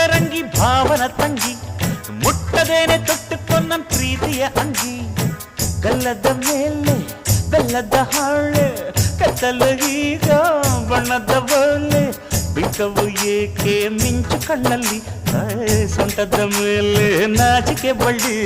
ಪಂಚರಂಗಿ ಭಾವನ ತಂಗಿ ಮುಟ್ಟದೇನೆ ತೊಟ್ಟುಕೊಂಡ ಪ್ರೀತಿಯ ಅಂಗಿ ಗಲ್ಲದ ಮೇಲೆ ಬೆಲ್ಲದ ಹಾಳೆ ಕತ್ತಲು ಈಗ ಬಣ್ಣದ ಬೋಲೆ ಬಿಟ್ಟವು ಏಕೆ ಮಿಂಚು ಕಣ್ಣಲ್ಲಿ ಸೊಂಟದ ಮೇಲೆ ನಾಚಿಕೆ ಬಳ್ಳಿ